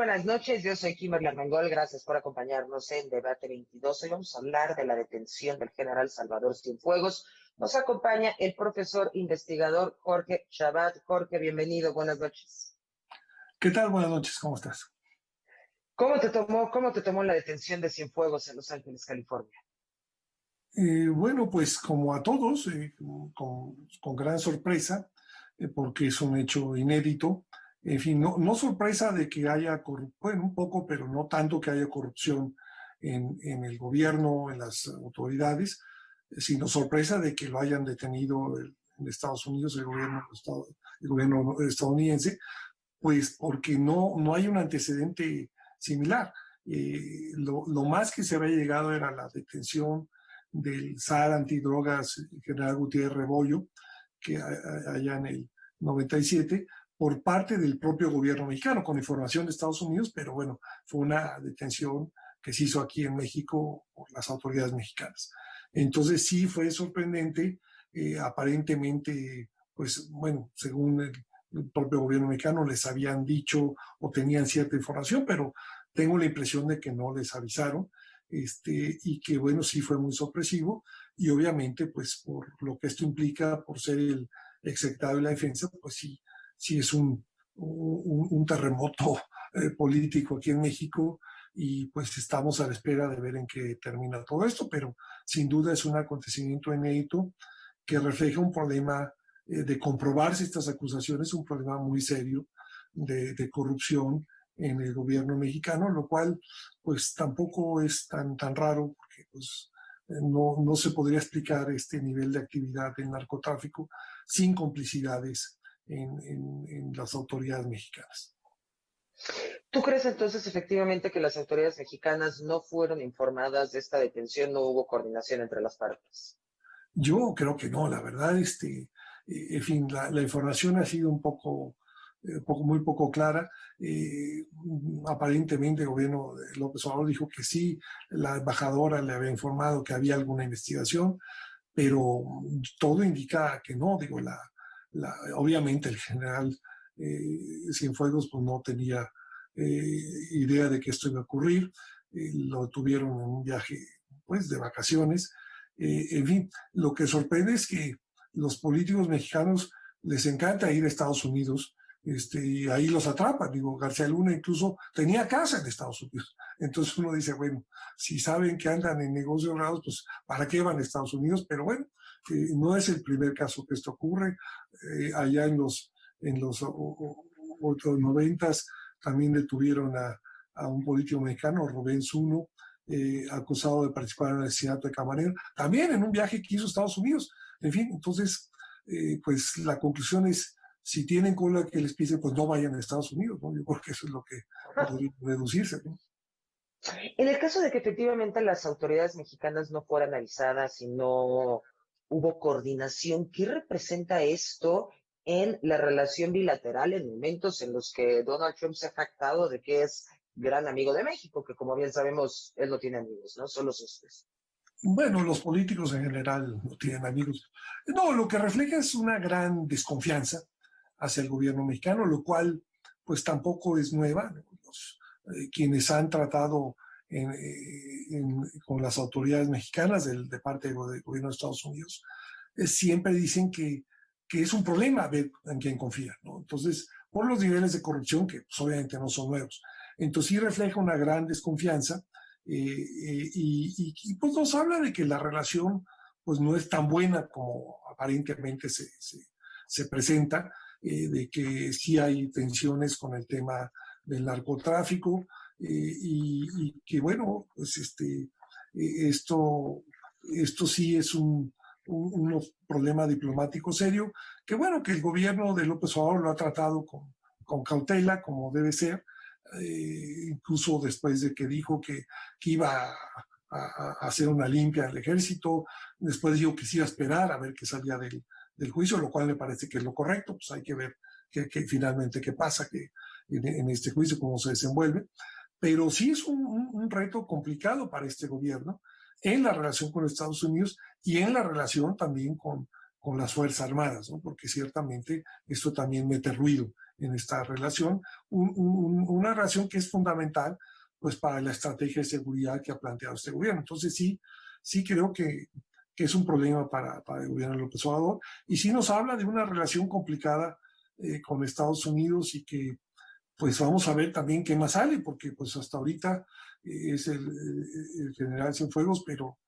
buenas noches. Yo soy Kimberly Armengol. Gracias por acompañarnos en Debate 22. Hoy vamos a hablar de la detención del general Salvador Cienfuegos. Nos acompaña el profesor investigador Jorge Chabat. Jorge, bienvenido. Buenas noches. ¿Qué tal? Buenas noches. ¿Cómo estás? ¿Cómo te tomó la detención de Cienfuegos en Los Ángeles, California? Bueno, pues como a todos, con gran sorpresa, porque es un hecho inédito. En fin, no sorpresa de que haya corrupción, bueno, un poco, pero no tanto que haya corrupción en el gobierno, en las autoridades, sino sorpresa de que lo hayan detenido en Estados Unidos, el gobierno estadounidense, pues porque no hay un antecedente similar. Lo más que se había llegado era la detención del SAR antidrogas general Gutiérrez Rebollo, que allá en el 97, por parte del propio gobierno mexicano, con información de Estados Unidos, pero bueno, fue una detención que se hizo aquí en México por las autoridades mexicanas. Entonces sí fue sorprendente, aparentemente, pues bueno, según el propio gobierno mexicano les habían dicho o tenían cierta información, pero tengo la impresión de que no les avisaron, y que bueno, sí fue muy sorpresivo, y obviamente pues por lo que esto implica, por ser el exsecretario de la Defensa, pues sí es un terremoto político aquí en México, y pues estamos a la espera de ver en qué termina todo esto, pero sin duda es un acontecimiento inédito que refleja un problema de comprobarse estas acusaciones, un problema muy serio de corrupción en el gobierno mexicano, lo cual pues tampoco es tan raro, porque pues no se podría explicar este nivel de actividad del narcotráfico sin complicidades en las autoridades mexicanas. ¿Tú crees entonces efectivamente que las autoridades mexicanas no fueron informadas de esta detención, no hubo coordinación entre las partes? Yo creo que no, la verdad, en fin, la información ha sido muy poco clara. Aparentemente el gobierno de López Obrador dijo que sí, la embajadora le había informado que había alguna investigación, pero todo indica que no. Digo, obviamente el general Cienfuegos pues no tenía idea de que esto iba a ocurrir. Lo tuvieron en un viaje pues de vacaciones. En fin, lo que sorprende es que los políticos mexicanos les encanta ir a Estados Unidos, y ahí los atrapan. Digo, García Luna incluso tenía casa en Estados Unidos. Entonces uno dice, bueno, si saben que andan en negocios raros, pues ¿para qué van a Estados Unidos? Pero bueno, no es el primer caso que esto ocurre. Allá en los 90s también detuvieron a un político mexicano, Rubén Zuno, acusado de participar en el asesinato de Camarero, también en un viaje que hizo a Estados Unidos. En fin, entonces, pues la conclusión es, si tienen cola que les pisen, pues no vayan a Estados Unidos, ¿no? Yo creo que eso es lo que podría reducirse, ¿no? En el caso de que efectivamente las autoridades mexicanas no fueran avisadas y no hubo coordinación, ¿qué representa esto en la relación bilateral en momentos en los que Donald Trump se ha jactado de que es gran amigo de México, que como bien sabemos, él no tiene amigos, ¿no? Solo socios. Bueno, los políticos en general no tienen amigos. No, lo que refleja es una gran desconfianza hacia el gobierno mexicano, lo cual pues tampoco es nueva. Quienes han tratado con las autoridades mexicanas de parte del gobierno de Estados Unidos siempre dicen que es un problema ver en quién confía, ¿no? Entonces, por los niveles de corrupción que pues, obviamente no son nuevos. Entonces sí refleja una gran desconfianza, y pues nos habla de que la relación pues no es tan buena como aparentemente se presenta, de que sí hay tensiones con el tema del narcotráfico, y que bueno, pues esto sí es un problema diplomático serio, que bueno, que el gobierno de López Obrador lo ha tratado con cautela, como debe ser, incluso después de que dijo que iba a hacer una limpia del ejército. Después dijo que sí iba a esperar a ver qué salía del juicio, lo cual me parece que es lo correcto. Pues hay que ver que finalmente qué pasa en este juicio, cómo se desenvuelve. Pero sí es un reto complicado para este gobierno en la relación con Estados Unidos y en la relación también con las Fuerzas Armadas, ¿no? Porque ciertamente esto también mete ruido en esta relación, una relación que es fundamental pues para la estrategia de seguridad que ha planteado este gobierno. Entonces sí creo que es un problema para el gobierno de López Obrador, y sí nos habla de una relación complicada con Estados Unidos, y que pues vamos a ver también qué más sale, porque pues hasta ahorita es el general Cienfuegos, pero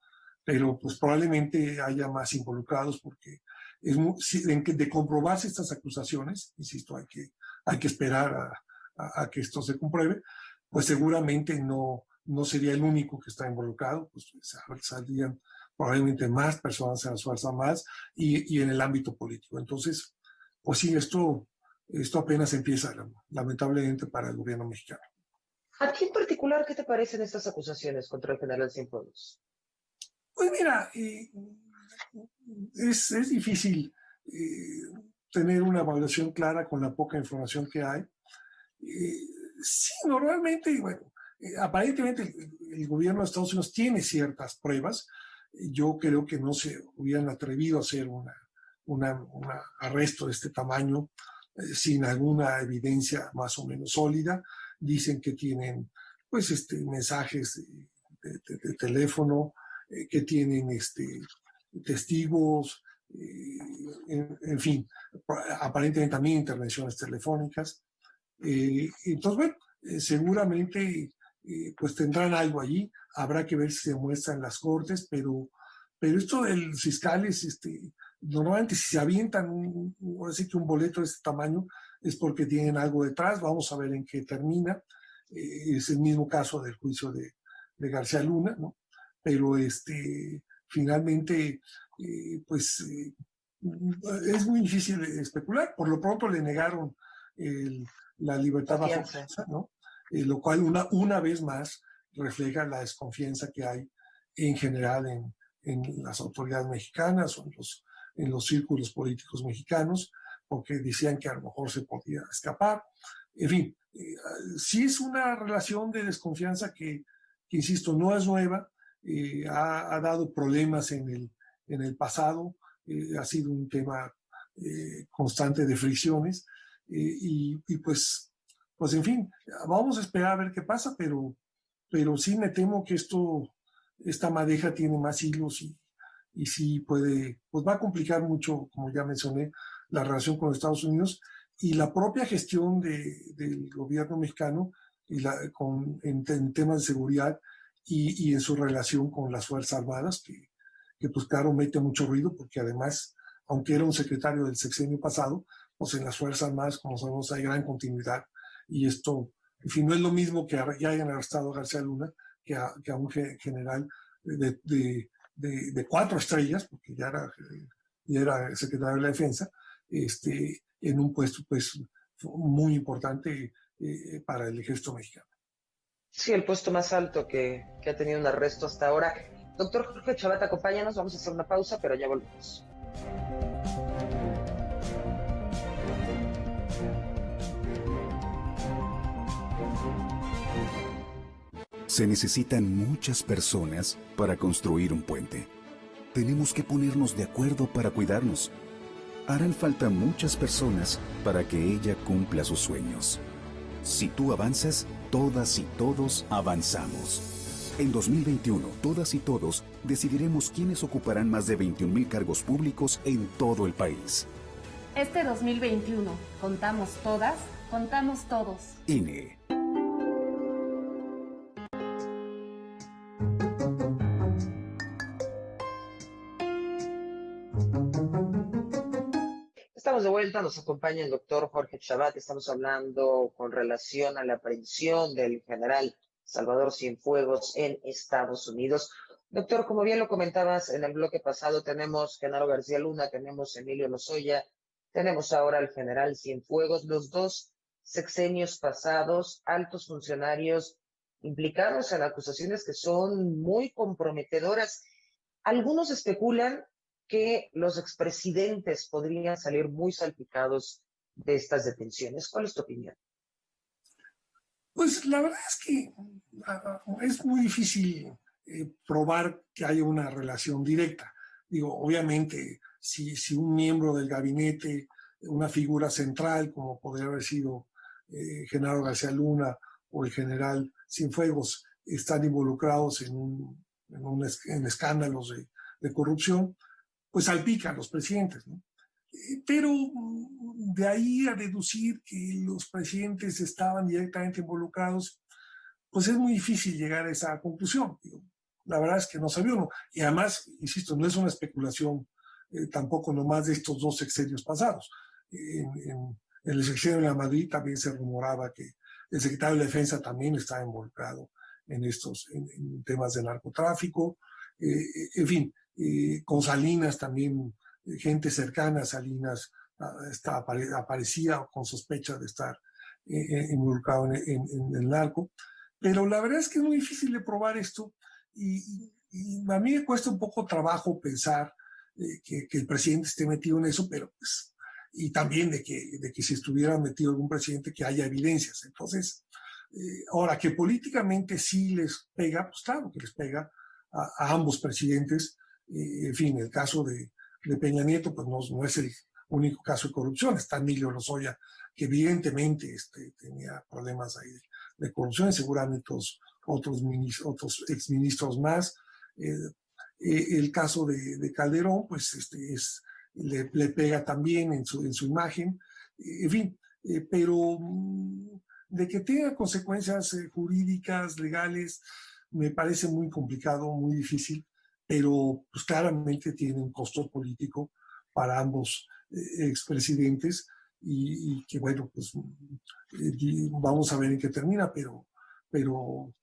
pues probablemente haya más involucrados, porque de comprobarse estas acusaciones, insisto, hay que esperar a que esto se compruebe, pues seguramente no sería el único que está involucrado, pues saldrían probablemente más personas en las Fuerzas Armadas y en el ámbito político. Entonces, pues sí, esto apenas empieza, lamentablemente, para el gobierno mexicano. ¿A ti en particular qué te parecen estas acusaciones contra el general Cienfuegos? Pues mira, es difícil tener una evaluación clara con la poca información que hay. Sí, normalmente, bueno, aparentemente el gobierno de Estados Unidos tiene ciertas pruebas. Yo creo que no se hubieran atrevido a hacer un arresto de este tamaño sin alguna evidencia más o menos sólida. Dicen que tienen pues mensajes de teléfono, que tienen testigos, en fin, aparentemente también intervenciones telefónicas. Entonces, bueno, seguramente pues tendrán algo allí, habrá que ver si se muestra en las cortes, pero esto del fiscal es, normalmente si se avientan así que un boleto de este tamaño es porque tienen algo detrás. Vamos a ver en qué termina. Es el mismo caso del juicio de García Luna, ¿no? Pero finalmente, pues es muy difícil especular. Por lo pronto le negaron la libertad bajo fianza, ¿no? Lo cual una vez más refleja la desconfianza que hay en general en las autoridades mexicanas o en los círculos políticos mexicanos, porque decían que a lo mejor se podía escapar. En fin, sí es una relación de desconfianza que insisto, no es nueva, ha dado problemas en el pasado, ha sido un tema constante de fricciones, y pues en fin, vamos a esperar a ver qué pasa, pero sí me temo que esta madeja tiene más hilos, y sí puede, pues va a complicar mucho, como ya mencioné, la relación con Estados Unidos y la propia gestión del gobierno mexicano en temas de seguridad y en su relación con las Fuerzas Armadas, que pues claro mete mucho ruido, porque además, aunque era un secretario del sexenio pasado, pues en las Fuerzas Armadas, como sabemos, hay gran continuidad, y esto, en fin, no es lo mismo que ya hayan arrestado a García Luna que a un general de 4 estrellas, porque ya era secretario de la Defensa, en un puesto pues muy importante para el ejército mexicano. Sí, el puesto más alto que ha tenido un arresto hasta ahora. Doctor Jorge Chavata, acompáñanos, vamos a hacer una pausa, pero ya volvemos. Se necesitan muchas personas para construir un puente. Tenemos que ponernos de acuerdo para cuidarnos. Harán falta muchas personas para que ella cumpla sus sueños. Si tú avanzas, todas y todos avanzamos. En 2021, todas y todos decidiremos quiénes ocuparán más de 21,000 cargos públicos en todo el país. Este 2021, contamos todas, contamos todos. INE. Estamos de vuelta, nos acompaña el doctor Jorge Chavata. Estamos hablando con relación a la aprehensión del general Salvador Cienfuegos en Estados Unidos. Doctor, como bien lo comentabas en el bloque pasado, tenemos Genaro García Luna, tenemos Emilio Lozoya, tenemos ahora al general Cienfuegos, los dos sexenios pasados, altos funcionarios implicados en acusaciones que son muy comprometedoras. Algunos especulan que los expresidentes podrían salir muy salpicados de estas detenciones. ¿Cuál es tu opinión? Pues la verdad es que es muy difícil probar que haya una relación directa. Digo, obviamente, si un miembro del gabinete una figura central como podría haber sido Genaro García Luna o el general Cienfuegos están involucrados en escándalos de corrupción, pues salpican a los presidentes, ¿no? Pero de ahí a deducir que los presidentes estaban directamente involucrados, pues es muy difícil llegar a esa conclusión. La verdad es que no sabía uno. Y además, insisto, no es una especulación tampoco nomás de estos 2 sexenios pasados. En el sexenio de la Madrid también se rumoraba que el secretario de Defensa también estaba involucrado en temas de narcotráfico. En fin, con Salinas también, gente cercana a Salinas aparecía con sospecha de estar involucrado en el narco. Pero la verdad es que es muy difícil de probar esto y a mí me cuesta un poco trabajo pensar que el presidente esté metido en eso, pero pues, y también de que si estuviera metido algún presidente que haya evidencias. Entonces, ahora que políticamente sí les pega, pues claro que les pega a ambos presidentes. En fin, el caso de Peña Nieto, pues no es el único caso de corrupción. Está Emilio Lozoya, que evidentemente tenía problemas ahí de corrupción, y seguramente otros exministros más. El caso de Calderón, pues le pega también en su imagen. En fin, pero de que tenga consecuencias jurídicas, legales, me parece muy complicado, muy difícil, pero pues claramente tiene un costo político para ambos expresidentes y que bueno, pues vamos a ver en qué termina, pero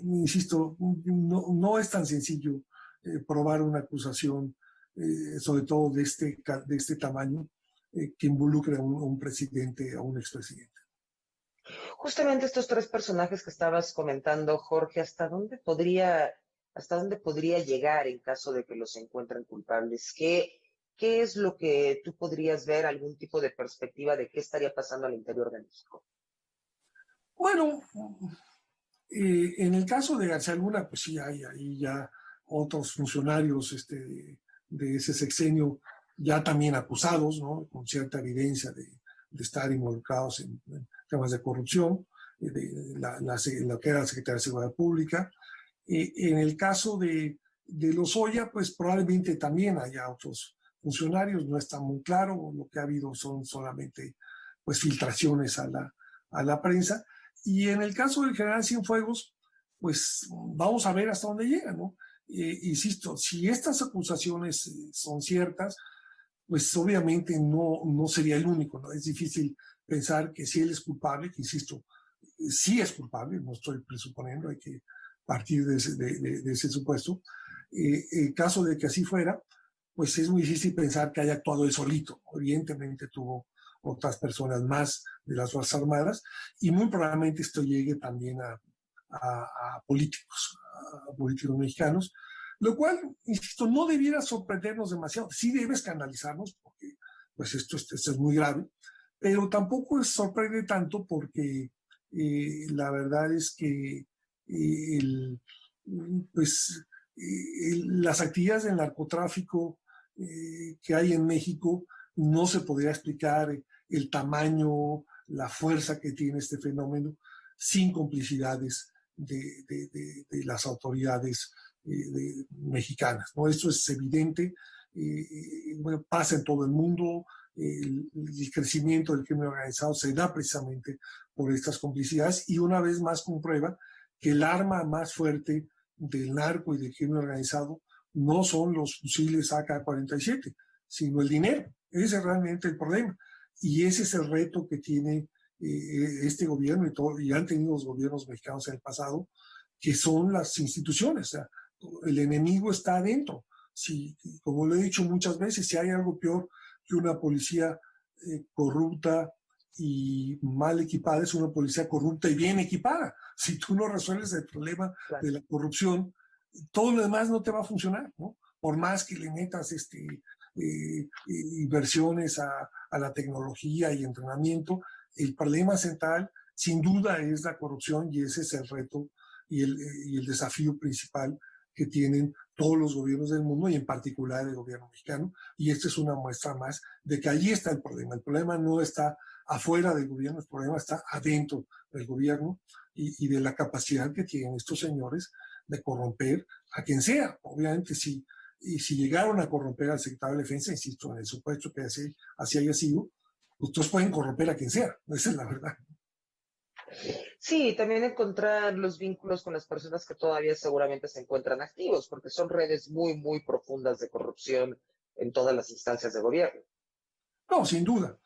insisto, no es tan sencillo probar una acusación, sobre todo de este tamaño, que involucre a un presidente, a un expresidente. Justamente estos 3 personajes que estabas comentando, Jorge, hasta dónde podría llegar en caso de que los encuentren culpables? ¿Qué es lo que tú podrías ver, algún tipo de perspectiva de qué estaría pasando al interior de México? Bueno, en el caso de García Luna, pues sí hay ahí ya otros funcionarios de ese sexenio ya también acusados, ¿no? Con cierta evidencia de estar involucrados en temas de corrupción, de lo que era la Secretaría de Seguridad Pública. En el caso de Lozoya, pues probablemente también haya otros funcionarios, no está muy claro, lo que ha habido son solamente pues filtraciones a la prensa. Y en el caso del general Cienfuegos, pues vamos a ver hasta dónde llega, ¿no? Insisto, si estas acusaciones son ciertas, pues obviamente no sería el único, ¿no? Es difícil pensar que si él es culpable, que insisto, sí es culpable, no estoy presuponiendo, hay que partir de ese supuesto. En caso de que así fuera, pues es muy difícil pensar que haya actuado él solito. Evidentemente tuvo otras personas más de las Fuerzas Armadas y muy probablemente esto llegue también a políticos mexicanos, lo cual, insisto, no debiera sorprendernos demasiado. Sí debe escandalizarnos porque pues esto es muy grave, pero tampoco sorprende tanto porque la verdad es que las actividades del narcotráfico que hay en México no se podría explicar el tamaño, la fuerza que tiene este fenómeno sin complicidades de las autoridades mexicanas, ¿no? Esto es evidente, bueno, pasa en todo el mundo. El crecimiento del crimen organizado se da precisamente por estas complicidades y una vez más comprueba que el arma más fuerte del narco y del crimen organizado no son los fusiles AK-47, sino el dinero. Ese es realmente el problema. Y ese es el reto que tiene este gobierno y han tenido los gobiernos mexicanos en el pasado, que son las instituciones. O sea, el enemigo está adentro. Si, como lo he dicho muchas veces, si hay algo peor que una policía corrupta y mal equipada, es una policía corrupta y bien equipada. Si tú no resuelves el problema de la corrupción, todo lo demás no te va a funcionar, ¿no? Por más que le metas inversiones a la tecnología y entrenamiento, el problema central sin duda es la corrupción y ese es el reto y el desafío principal que tienen todos los gobiernos del mundo y en particular el gobierno mexicano, y esta es una muestra más de que allí está el problema. El problema no está afuera del gobierno, el problema está adentro del gobierno y de la capacidad que tienen estos señores de corromper a quien sea. Obviamente, si llegaron a corromper al secretario de Defensa, insisto, en el supuesto que así haya sido, ustedes pueden corromper a quien sea, esa es la verdad. Sí, también encontrar los vínculos con las personas que todavía seguramente se encuentran activos, porque son redes muy, muy profundas de corrupción en todas las instancias de gobierno. No, sin duda,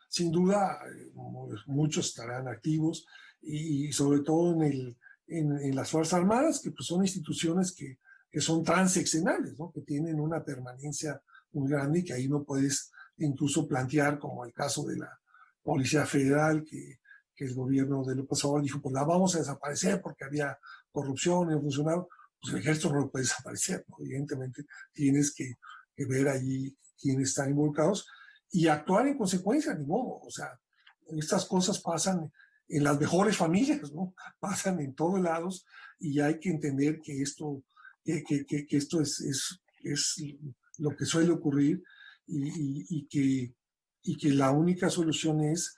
muchos estarán activos y sobre todo en las Fuerzas Armadas, que pues son instituciones que son transeccionales, ¿no? Que tienen una permanencia muy grande y que ahí no puedes incluso plantear, como el caso de la Policía Federal, que el gobierno de López Obrador dijo, pues la vamos a desaparecer porque había corrupción en funcionarios. Pues el ejército no lo puede desaparecer, ¿no? Evidentemente tienes que ver allí quiénes están involucrados y actuar en consecuencia, ni modo. O sea, estas cosas pasan en las mejores familias, ¿no? Pasan en todos lados y hay que entender que esto es lo que suele ocurrir y que la única solución es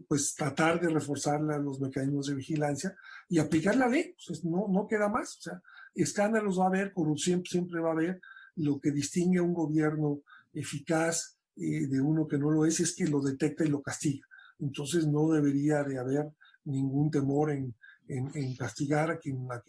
pues tratar de reforzar los mecanismos de vigilancia y aplicar la ley. Pues no queda más. O sea, escándalos va a haber, corrupción siempre va a haber. Lo que distingue a un gobierno eficaz de uno que no lo es que lo detecta y lo castiga. Entonces no debería de haber ningún temor en castigar a quien no ha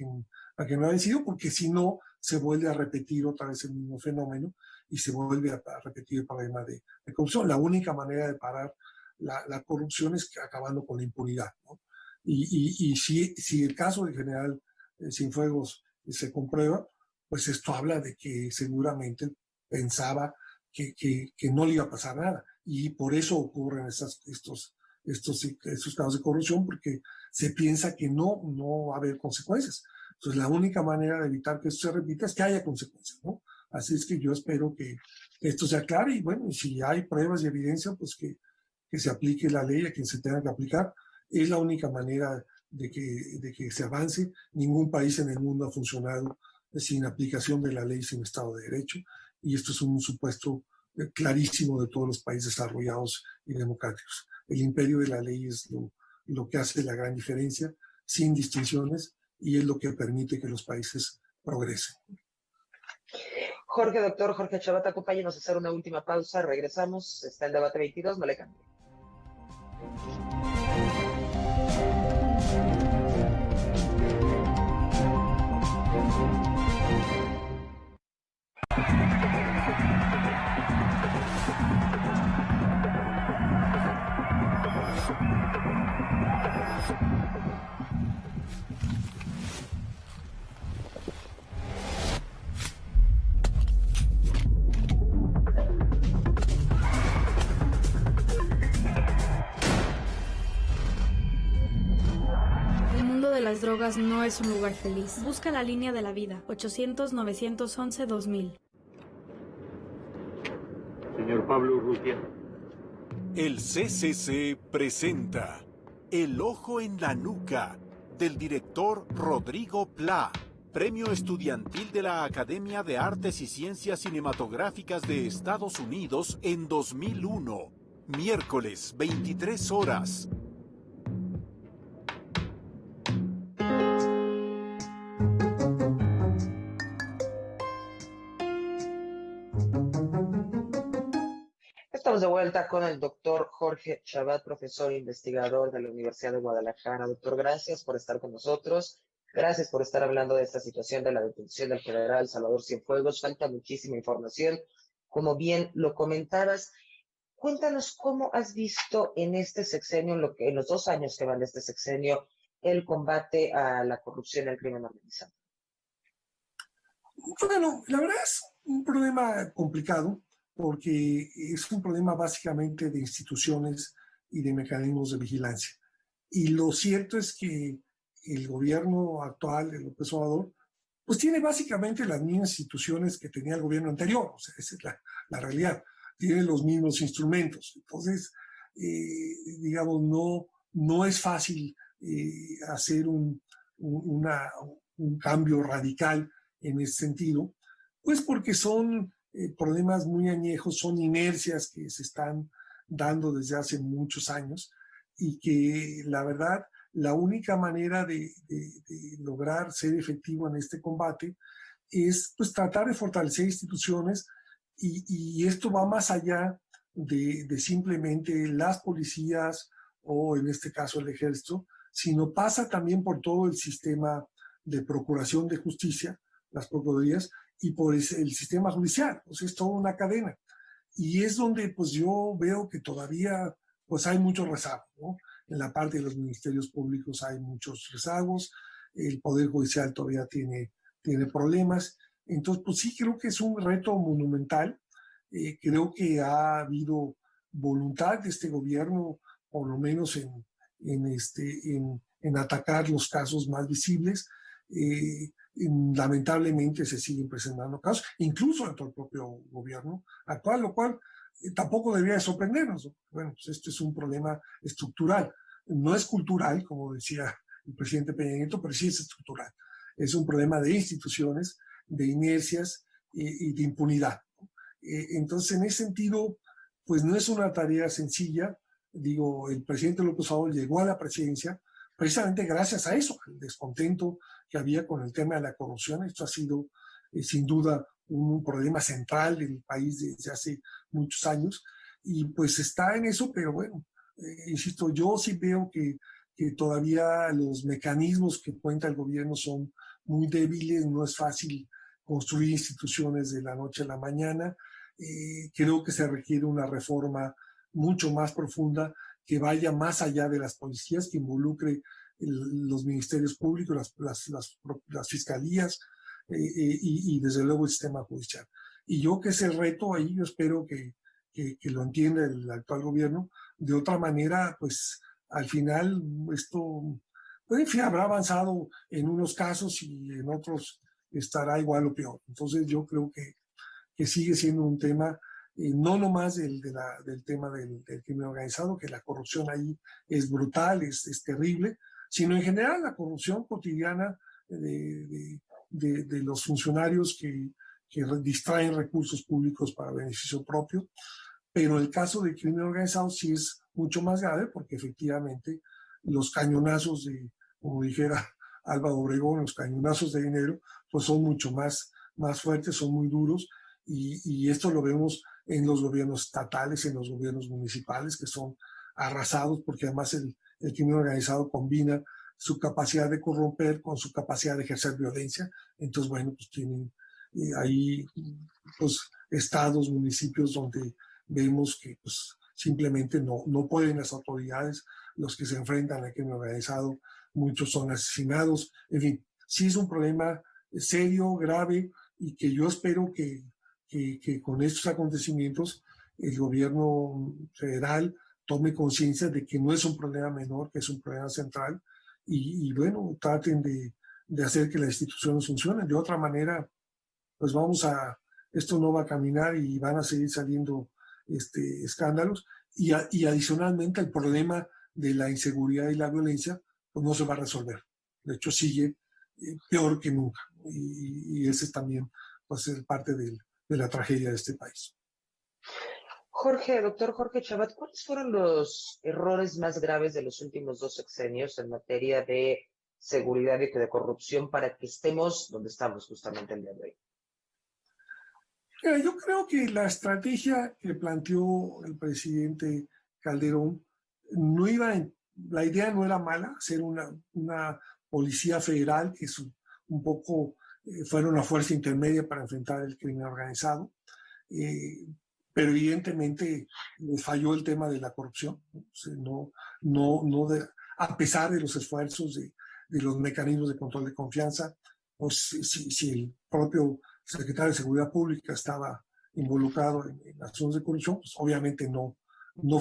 vencido, porque si no se vuelve a repetir otra vez el mismo fenómeno y se vuelve a repetir el problema de corrupción. La única manera de parar la corrupción es acabando con la impunidad, ¿no? Y si el caso del general Cienfuegos se comprueba, pues esto habla de que seguramente pensaba que no le iba a pasar nada. Y por eso ocurren estos casos de corrupción, porque se piensa que no va a haber consecuencias. Entonces, la única manera de evitar que esto se repita es que haya consecuencias, ¿no? Así es que yo espero que esto se aclare y bueno, si hay pruebas y evidencia, pues que se aplique la ley a quien se tenga que aplicar. Es la única manera de que se avance. Ningún país en el mundo ha funcionado sin aplicación de la ley, sin Estado de Derecho, y esto es un supuesto clarísimo de todos los países desarrollados y democráticos. El imperio de la ley es lo que hace la gran diferencia, sin distinciones, y es lo que permite que los países progresen. Doctor Jorge Chabot, acompáñenos a hacer una última pausa. Regresamos. Está el debate 22, no le cambie. Las drogas no es un lugar feliz. Busca la línea de la vida. 800-911-2000. Señor Pablo Urrutia. El CCC presenta El ojo en la nuca, del director Rodrigo Pla, Premio Estudiantil de la Academia de Artes y Ciencias Cinematográficas de Estados Unidos en 2001. Miércoles, 23 horas. Estamos de vuelta con el doctor Jorge Chabot, profesor e investigador de la Universidad de Guadalajara. Doctor, gracias por estar con nosotros. Gracias por estar hablando de esta situación de la detención del general Salvador Cienfuegos. Falta muchísima información, como bien lo comentabas. Cuéntanos cómo has visto en este sexenio, en los 2 años que van de este sexenio, el combate a la corrupción y al crimen organizado. Bueno, la verdad es un problema complicado, porque es un problema básicamente de instituciones y de mecanismos de vigilancia. Y lo cierto es que el gobierno actual, de López Obrador, pues tiene básicamente las mismas instituciones que tenía el gobierno anterior. O sea, esa es la realidad. Tiene los mismos instrumentos. Entonces, digamos, no es fácil hacer un cambio radical en ese sentido, Pues porque son problemas muy añejos, son inercias que se están dando desde hace muchos años y que la verdad la única manera de lograr ser efectivo en este combate es pues tratar de fortalecer instituciones y esto va más allá de simplemente las policías o en este caso el ejército, sino pasa también por todo el sistema de procuración de justicia, las procuradurías, y por el sistema judicial. O sea, es toda una cadena. Y es donde pues yo veo que todavía pues hay mucho rezago, ¿no? En la parte de los ministerios públicos hay muchos rezagos, el Poder Judicial todavía tiene problemas. Entonces, pues sí, creo que es un reto monumental. Creo que ha habido voluntad de este gobierno, por lo menos en atacar los casos más visibles. Lamentablemente se siguen presentando casos, incluso dentro del propio gobierno actual, lo cual tampoco debería sorprendernos. Bueno, pues este es un problema estructural. No es cultural, como decía el presidente Peña Nieto, pero sí es estructural. Es un problema de instituciones, de inercias y de impunidad. Entonces, en ese sentido, pues no es una tarea sencilla. Digo, el presidente López Obrador llegó a la presidencia precisamente gracias a eso, el descontento que había con el tema de la corrupción. Esto ha sido, sin duda, un problema central del país desde hace muchos años. Y pues está en eso, pero bueno, insisto, yo sí veo que todavía los mecanismos que cuenta el gobierno son muy débiles, no es fácil construir instituciones de la noche a la mañana. Creo que se requiere una reforma mucho más profunda que vaya más allá de las policías, que involucre los ministerios públicos, las fiscalías y desde luego el sistema judicial. Y yo que ese reto ahí, yo espero que lo entienda el actual gobierno. De otra manera, pues al final esto, pues, en fin, habrá avanzado en unos casos y en otros estará igual o peor. Entonces yo creo que sigue siendo un tema, no nomás del tema del crimen organizado, que la corrupción ahí es brutal, es terrible, sino en general la corrupción cotidiana de los funcionarios que distraen recursos públicos para beneficio propio. Pero el caso del crimen organizado sí es mucho más grave porque efectivamente los cañonazos como dijera Álvaro Obregón, los cañonazos de dinero, pues son mucho más fuertes, son muy duros y esto lo vemos en los gobiernos estatales, en los gobiernos municipales que son arrasados porque además el crimen organizado combina su capacidad de corromper con su capacidad de ejercer violencia. Entonces, bueno, pues tienen ahí pues, estados, municipios donde vemos que pues, simplemente no pueden las autoridades, los que se enfrentan al crimen organizado, muchos son asesinados. En fin, sí es un problema serio, grave, y que yo espero que con estos acontecimientos el gobierno federal tome conciencia de que no es un problema menor, que es un problema central, y bueno, traten de hacer que las instituciones funcionen. De otra manera, pues esto no va a caminar y van a seguir saliendo escándalos. Y adicionalmente el problema de la inseguridad y la violencia, pues no se va a resolver. De hecho, sigue peor que nunca. Y ese también va a ser parte de la tragedia de este país. Doctor Jorge Chabat, ¿cuáles fueron los errores más graves de los últimos 2 sexenios en materia de seguridad y de corrupción para que estemos donde estamos justamente el día de hoy? Yo creo que la estrategia que planteó el presidente Calderón la idea no era mala, ser una policía federal que un poco fuera una fuerza intermedia para enfrentar el crimen organizado, pero evidentemente les falló el tema de la corrupción. O sea, a pesar de los esfuerzos de los mecanismos de control de confianza, pues si el propio secretario de Seguridad Pública estaba involucrado en asuntos de corrupción, pues obviamente no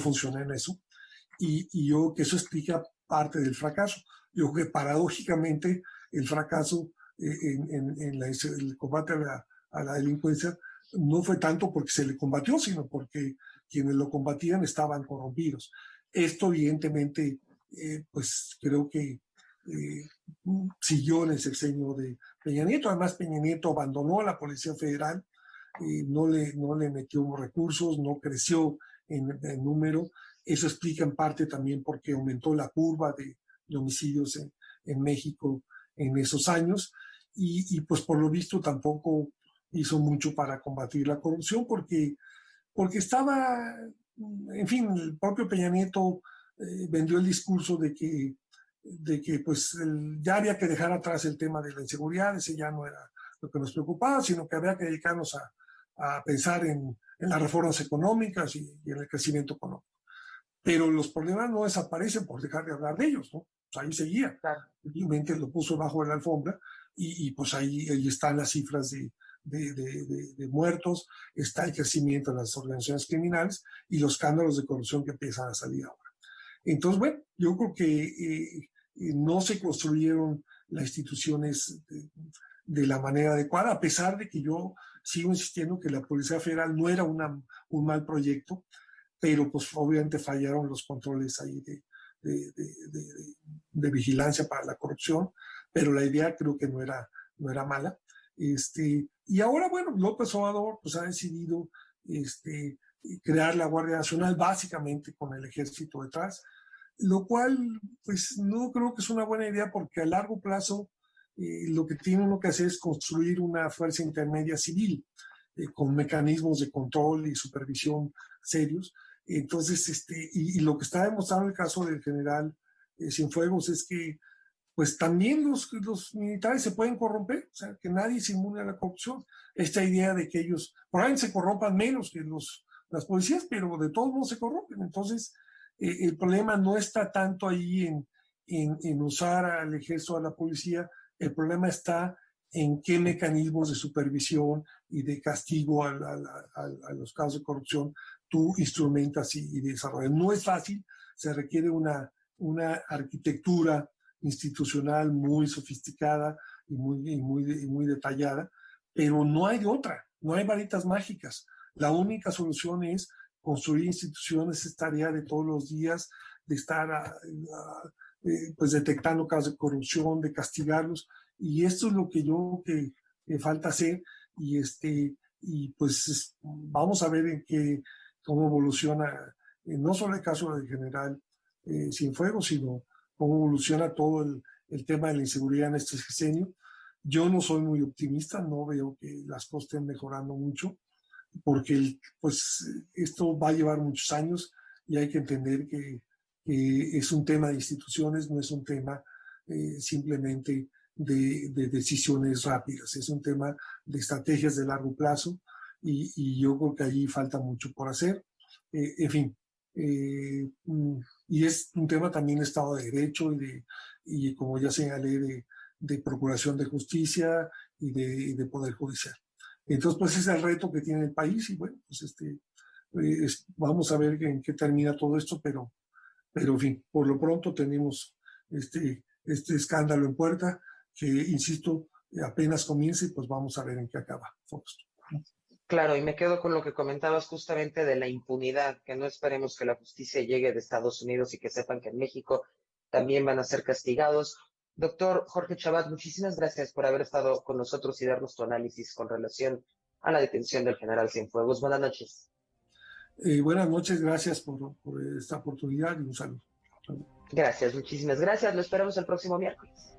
funciona en eso. Y yo creo que eso explica parte del fracaso. Yo creo que paradójicamente el fracaso en el combate a la delincuencia no fue tanto porque se le combatió, sino porque quienes lo combatían estaban corrompidos. Esto evidentemente, pues creo que siguió en el sexenio de Peña Nieto. Además, Peña Nieto abandonó a la Policía Federal, no le metió recursos, no creció en número. Eso explica en parte también por qué aumentó la curva de homicidios en México en esos años. Y pues por lo visto tampoco hizo mucho para combatir la corrupción porque estaba, en fin, el propio Peña Nieto vendió el discurso de que pues ya había que dejar atrás el tema de la inseguridad. Ese ya no era lo que nos preocupaba, sino que había que dedicarnos a pensar en las reformas económicas y en el crecimiento económico. Pero los problemas no desaparecen por dejar de hablar de ellos, ¿no? Pues ahí seguía. Claro. Simplemente lo puso bajo de la alfombra y pues ahí están las cifras de muertos, está el crecimiento de las organizaciones criminales y los escándalos de corrupción que empiezan a salir ahora. Entonces, bueno, yo creo que no se construyeron las instituciones de la manera adecuada, a pesar de que yo sigo insistiendo que la Policía Federal no era un mal proyecto, pero pues obviamente fallaron los controles ahí de vigilancia para la corrupción, pero la idea creo que no era mala. Y ahora, bueno, López Obrador pues, ha decidido crear la Guardia Nacional básicamente con el ejército detrás, lo cual pues no creo que es una buena idea porque a largo plazo lo que tiene uno que hacer es construir una fuerza intermedia civil con mecanismos de control y supervisión serios. Entonces, y lo que está demostrando el caso del general Cienfuegos es que pues también los militares se pueden corromper, o sea, que nadie se inmune a la corrupción. Esta idea de que ellos probablemente se corrompan menos que las policías, pero de todos modos se corrompen. Entonces, el problema no está tanto ahí en usar al ejército, a la policía, el problema está en qué mecanismos de supervisión y de castigo a los casos de corrupción tú instrumentas y desarrollas. No es fácil, se requiere una arquitectura institucional muy sofisticada y muy detallada, pero no hay de otra, no hay varitas mágicas. La única solución es construir instituciones, es tarea de todos los días, de estar pues detectando casos de corrupción, de castigarlos, y esto es lo que yo creo que falta hacer, y pues vamos a ver cómo evoluciona, no solo el caso del general Cienfuegos, sino cómo evoluciona todo el tema de la inseguridad en este sexenio. Yo no soy muy optimista, no veo que las cosas estén mejorando mucho, porque pues esto va a llevar muchos años y hay que entender que es un tema de instituciones, no es un tema simplemente de decisiones rápidas, es un tema de estrategias de largo plazo y yo creo que allí falta mucho por hacer. En fin, y es un tema también de Estado de Derecho y como ya señalé, de procuración de justicia y de Poder Judicial. Entonces, pues ese es el reto que tiene el país y bueno, pues vamos a ver en qué termina todo esto, pero en fin, por lo pronto tenemos este escándalo en puerta que, insisto, apenas comienza y pues vamos a ver en qué acaba. Claro, y me quedo con lo que comentabas justamente de la impunidad, que no esperemos que la justicia llegue de Estados Unidos y que sepan que en México también van a ser castigados. Doctor Jorge Chavat, muchísimas gracias por haber estado con nosotros y darnos tu análisis con relación a la detención del general Cienfuegos. Buenas noches. Buenas noches, gracias por esta oportunidad y un saludo. Gracias, muchísimas gracias. Lo esperamos el próximo miércoles.